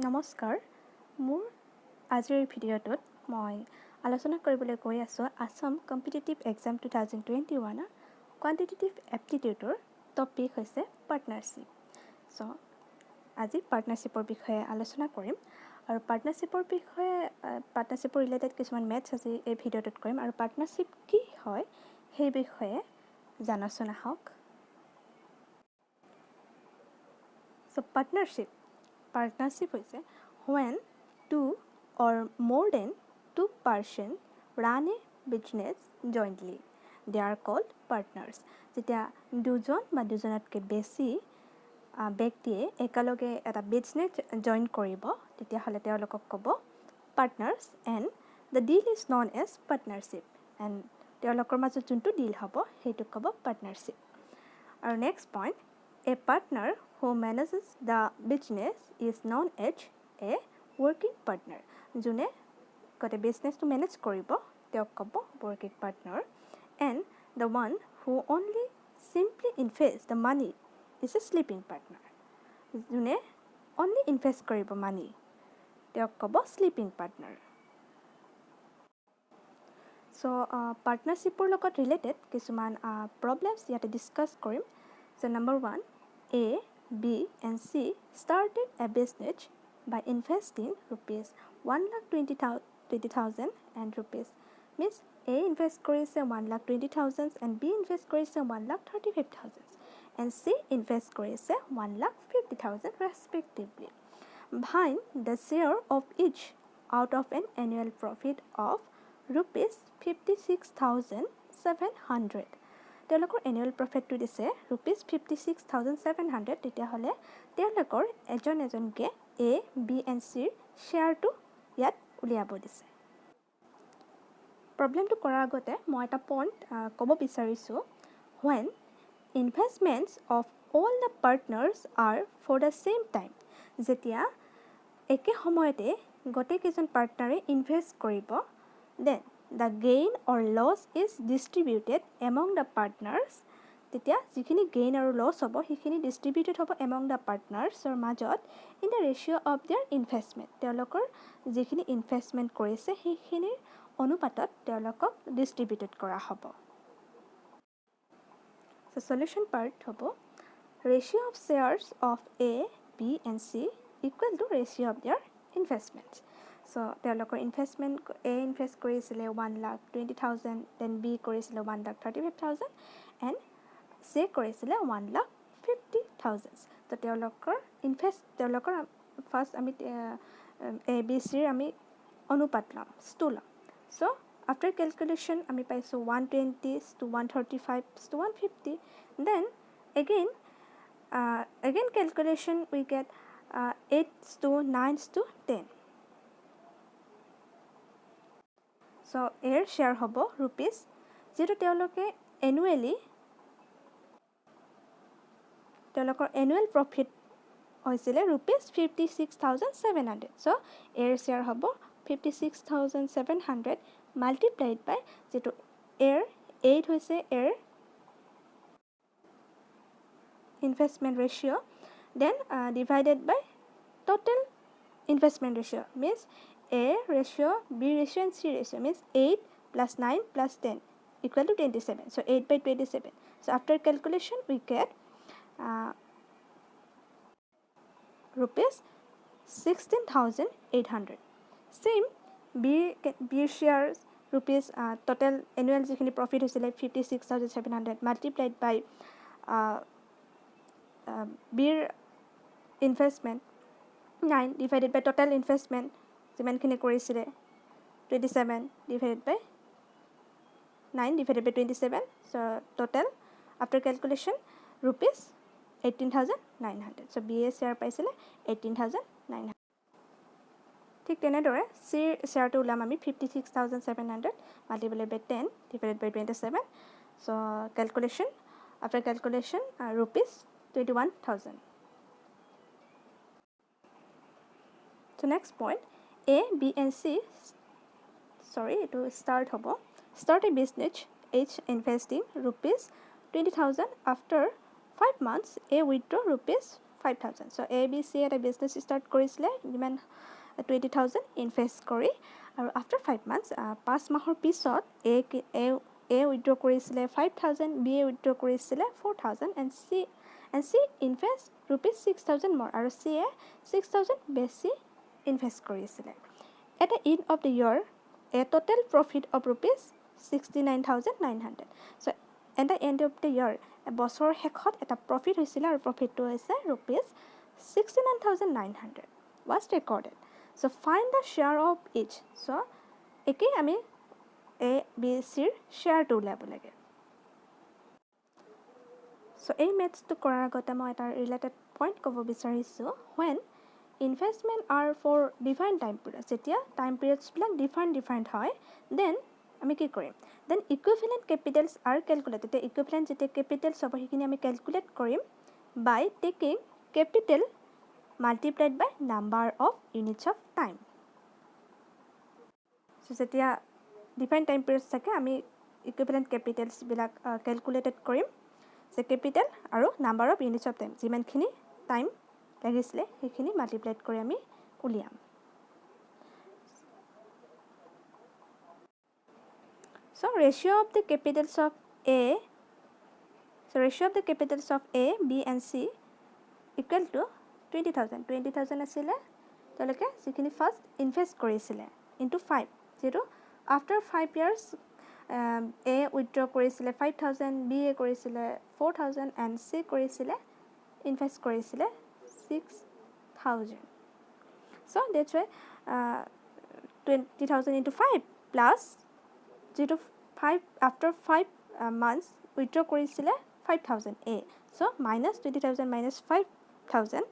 নমস্কাৰ মোৰ আজিৰ ভিডিঅ'টোত মই আলোচনা কৰিবলৈ গৈ আছোঁ আছাম কম্পিটিটিভ এক্সাম 2021 কোৱান্টিটেটিভ এপ্টিটিউডৰ টপিক হৈছে পাৰ্টনাৰশ্বিপ। চ' আজি পাৰ্টনাৰশ্বিপৰ বিষয়ে আলোচনা কৰিম আৰু পাৰ্টনাৰশ্বিপৰ ৰিলেটেড কিছুমান মেথছ আজি এই ভিডিঅ'টোত কৰিম আৰু পাৰ্টনাৰশ্বিপ কি হয় সেই বিষয়ে জানাচোন আহক। চ' পাৰ্টনাৰশ্বিপ হৈছে when two or more than two persons run a business jointly. They are called partners. যেতিয়া দুজন বা দুজনতকৈ বেছি ব্যক্তিয়ে একেলগে এটা বিজনেছ জইন কৰিব তেতিয়াহ'লে তেওঁলোকক ক'ব partners and the deal is known as partnership and তেওঁলোকৰ মাজত যোনটো ডিল হ'ব সেইটোক ক'ব পাৰ্টনাৰশ্বিপ। আৰু next point, a partner who manages the business is known as a working partner. যোনে গোটেই বিজনেছটো মেনেজ কৰিব তেওঁক ক'ব working partner. And the one who only simply invests the money is a sleeping partner. যোনে only invest কৰিব money তেওঁক ক'ব sleeping partner. চ' পাৰ্টনাৰশ্বিপৰ লগত ৰিলেটেড কিছুমান প্ৰব্লেমছ ইয়াতে ডিছকাছ কৰিম। চ' number 1, A, B and C started a business by investing rupees 1,20,000 and rupees means A invest কৰিছে 1,20,000 and B invest কৰিছে 1,35,000 and C invest কৰিছে 1,50,000 respectively. Find the share of each out of an annual profit of rupees 56,700. তেওঁলোকৰ annual প্ৰফিটটো দিছে rupees 56,700, তেতিয়াহ'লে তেওঁলোকৰ এজনকৈ A, B and Cৰ শ্বেয়াৰটো ইয়াত উলিয়াব দিছে। প্ৰব্লেমটো কৰাৰ আগতে মই এটা পইণ্ট ক'ব বিচাৰিছোঁ, when investments of all the partners are for the same time, যেতিয়া একে সময়তে গোটেইকেইজন পাৰ্টনাৰে ইনভেষ্ট কৰিব, then the gain or loss is distributed among the partners. তেতিয়া যিখিনি গেইন আৰু লছ হ'ব সেইখিনি ডিষ্ট্ৰিবিউটেড হ'ব among the partnersৰ মাজত in the ratio of their investment. তেওঁলোকৰ যিখিনি ইনভেষ্টমেণ্ট কৰিছে সেইখিনিৰ অনুপাতত তেওঁলোকক ডিষ্ট্ৰিবিউটেড কৰা হ'ব। চ' সলিউশ্যন পাৰ্ট হ'ব ratio of shares of A, B and C equal to ratio of their investments. চ' তেওঁলোকৰ ইনভেষ্টমেণ্ট A ইনভেষ্ট কৰিছিলে 1,20,000, দেন B কৰিছিলে 1,35,000 এণ্ড C কৰিছিলে 1,50,000. তো তেওঁলোকৰ ফাৰ্ষ্ট আমি A, B, Cৰ আমি অনুপাত ল'ম, ল'ম। চ' আফটাৰ কেলকুলেশ্যন আমি পাইছোঁ 120 to 135 to 150. Then again calculation we get 8 to 9 to 10. So' এৰ শ্বেয়াৰ হ'ব ৰুপিজ, যিহেতু তেওঁলোকৰ এনুৱেল প্ৰফিট হৈছিলে rupees 56,700. চ' এৰ শ্বেয়াৰ হ'ব 56,700 মাল্টিপ্লাইড বাই যিটো এৰ 8 হৈছে এৰ investment ratio', then divided by total investment ratio' means A ratio, B ratio and C ratio means 8 plus 9 plus 10 equal to 27. So 8 by 27. So after calculation we get rupees 16,800. Same B shares rupees total annual যিখিনি profit হৈছিলে 56,700 multiplied by Bৰ investment 9 divided by total investment যিমানখিনি কৰিছিলে 27 divided by 9 divided by 27. So total after calculation rupees 18,900. So B A share পাইছিলে 18,900. ঠিক তেনেদৰে Cৰ শ্বেয়াৰটো ওলাম আমি 56,700 multiplied by 10 divided by 27. So calculation after calculation rupees 21,000. So next point, A, B and C to start a business, each investing rupees 20,000. After 5 months A withdraw rupees 5,000. So A, B, C এটা business start কৰিছিলে যিমান 20,000 invest কৰি আৰু after 5 months 5 মাহৰ পিছত A withdraw কৰিছিলে 5,000, B এ withdraw কৰিছিলে 4,000 and C invest ₹6,000 more আৰু C এ 6,000 বেছি ইনভেষ্ট কৰিছিলে. At the end of the year, a total profit of ₹69,900. So at the end of the year, বছৰৰ শেষত এটা প্ৰফিট হৈছিলে আৰু প্ৰফিটটো হৈছে ₹69,900 was recorded. So find the share of each. So একেই আমি A, B, Cৰ শ্বেয়াৰটো উলিয়াব লাগে. So এই মেথছটো কৰাৰ আগতে মই এটা ৰিলেটেড পইণ্ট ক'ব বিচাৰিছোঁ. When investment are for different time periods, যেতিয়া টাইম পিৰিয়ডছবিলাক ডিফাৰেণ্ট হয়, দেন আমি কি কৰিম? Then equivalent capitals are calculate. তেতিয়া ইকুইভেলেণ্ট যেতিয়া কেপিটেলছ হ'ব সেইখিনি আমি কেলকুলেট কৰিম by taking capital multiplied by number of units of time. So' যেতিয়া ডিফাৰেণ্ট টাইম পিৰিয়ডছ থাকে আমি ইকুইভেলেণ্ট কেপিটেলছবিলাক কেলকুলেটেড কৰিম যে কেপিটেল আৰু number of units of time যিমানখিনি টাইম লাগিছিলে সেইখিনি মাল্টিপ্লাইড কৰি আমি উলিয়াম. So ratio of the capitals of A, B and C equal to 20,000. 20,000 আছিলে তেওঁলোকে যিখিনি ফাৰ্ষ্ট ইনভেষ্ট কৰিছিলে ইনটু 5. যিহেতু আফটাৰ 5 years A উইথড্ৰ কৰিছিলে 5,000, B এ কৰিছিলে 4,000 and C কৰিছিলে ইনভেষ্ট কৰিছিলে 6,000. So that's why 20,000 into 5 plus যিটো 5 after 5 months উইথড্ৰ কৰিছিলে 5,000 A. So minus 20,000 minus 5,000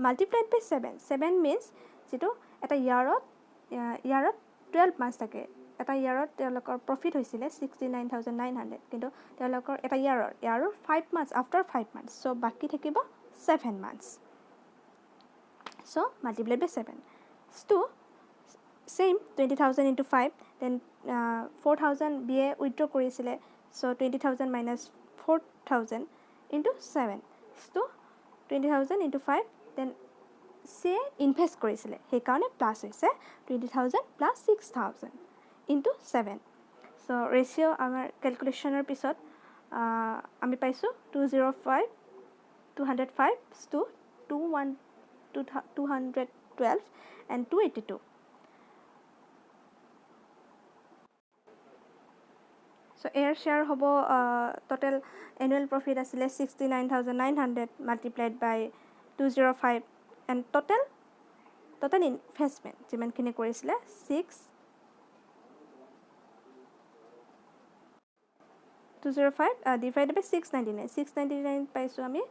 multiplied by 7. 7 means যিটো এটা ইয়াৰত 12 months থাকে. এটা ইয়াৰত তেওঁলোকৰ প্ৰফিট হৈছিলে 69,900 কিন্তু তেওঁলোকৰ এটা ইয়াৰৰ 5 months after 5 months. So বাকী থাকিব 7 months. So multiplied by 7. So same 20,000 into 5, then 4,000 B A withdraw কৰিছিলে. So 20,000 minus 4,000 into 7. So 20,000 into 5, then C এ ইনভেষ্ট কৰিছিলে সেইকাৰণে প্লাছ হৈছে 20,000 plus 6,000 into 7. So ৰেচিঅ' আমাৰ কেলকুলেশ্যনৰ পিছত আমি পাইছোঁ 205 to 212 and 282. So air share হ'ব total annual profit আছিলে 69,900 multiplied by 205 and total investment যিমানখিনি কৰিছিলে 205 divided by 699 পাইছোঁ আমি.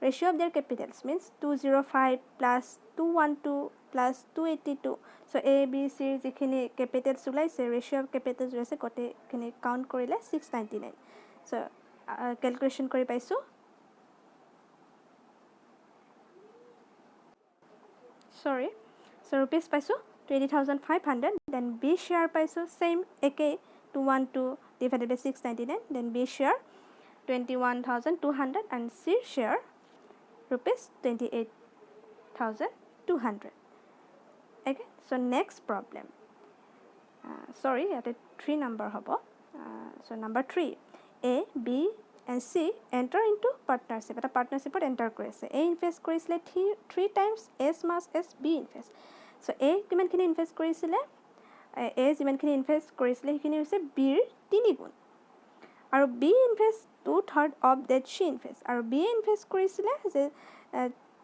Ratio of their capitals means 205 plus 212 plus 282. So A, B, C যিখিনি capitals ওলাইছে ratio of capitals ওলাইছে গোটেইখিনি কাউণ্ট কৰিলে 699. So calculation কৰি পাইছোঁ so rupees পাইছোঁ 20,500. then B share পাইছোঁ same একেই 212 divided by 699. then B share 21,200 and C share rupees 28,200. Okay, so next problem. ইয়াতে 3 number হ'ব. So number 3, A, B and C enter into partnership. এটা পাৰ্টনাৰশ্বিপত enter কৰিছে. A ইনভেষ্ট কৰিছিলে 3 times as much as B invest. So A কিমানখিনি invest কৰিছিলে? A যিমানখিনি invest কৰিছিলে সেইখিনি হৈছে Bৰ 3 গুণ আৰু B invest 2/3 of that she invest আৰু B ইনভেষ্ট কৰিছিলে যে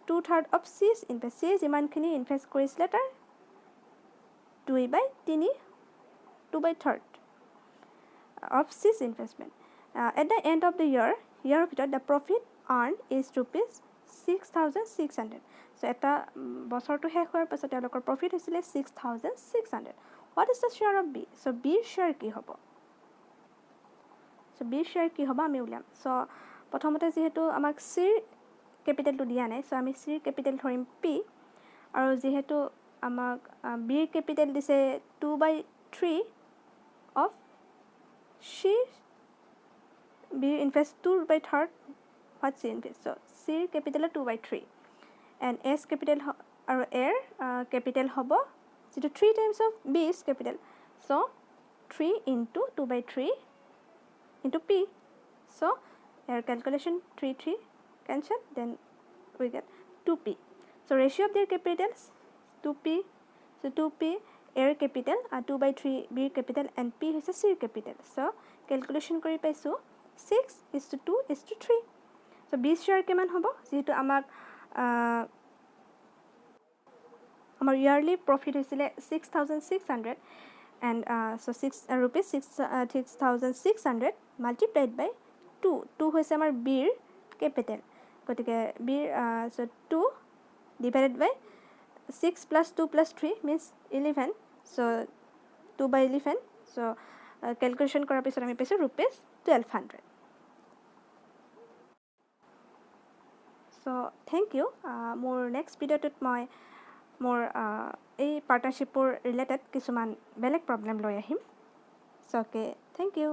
2/3 of C's ইনভেষ্ট. C যিমানখিনি ইনভেষ্ট কৰিছিলে তাৰ 2/3 of C's investment. At the end of the year ভিতৰত the profit earned is ₹6,600. So এটা বছৰটো শেষ হোৱাৰ পাছত তেওঁলোকৰ প্ৰফিট হৈছিলে 6,600. What is the share of B? So Bৰ শ্বেয়াৰ কি হ'ব? So Bৰ শ্বেয়াৰ কি হ'ব আমি উলিয়াম. So প্ৰথমতে যিহেতু আমাক Cৰ কেপিটেলটো দিয়া নাই, so আমি Cৰ কেপিটেল ধৰিম P আৰু যিহেতু আমাক Bৰ কেপিটেল দিছে 2/3 of B invest 2/3 what C invest. So Cৰ কেপিটেল 2/3 and S capital আৰু A capital হ'ব যিটো 3 times of B is capital. So 3 into 2 by 3 into P. So our calculation 3 cancel, then we get 2P. So ratio of their capitals 2P. So 2P A capital 2 by 3 B capital and P is a C capital. So calculation কৰি পাইছোঁ 6:2:3. So 20 share কিমান হ'ব যেহেতু আমাক আমাৰ yearly profit হৈছিলে 6,600 and so 6 rupees 6,600 multiplied by 2 হৈছে আমাৰ Bৰ capital. গতিকে Bৰ so 2 divided by 6 plus 2 plus 3 means 11. So 2 by 11. So calculation কৰাৰ পিছত আমি পাইছোঁ rupees 1,200. So thank you. মোৰ next ভিডিঅ'টোত মই মোৰ এই পাৰ্টনাৰশ্বিপৰ ৰিলেটেড কিছুমান বেলেগ প্ৰব্লেম লৈ আহিম. So okay, thank you.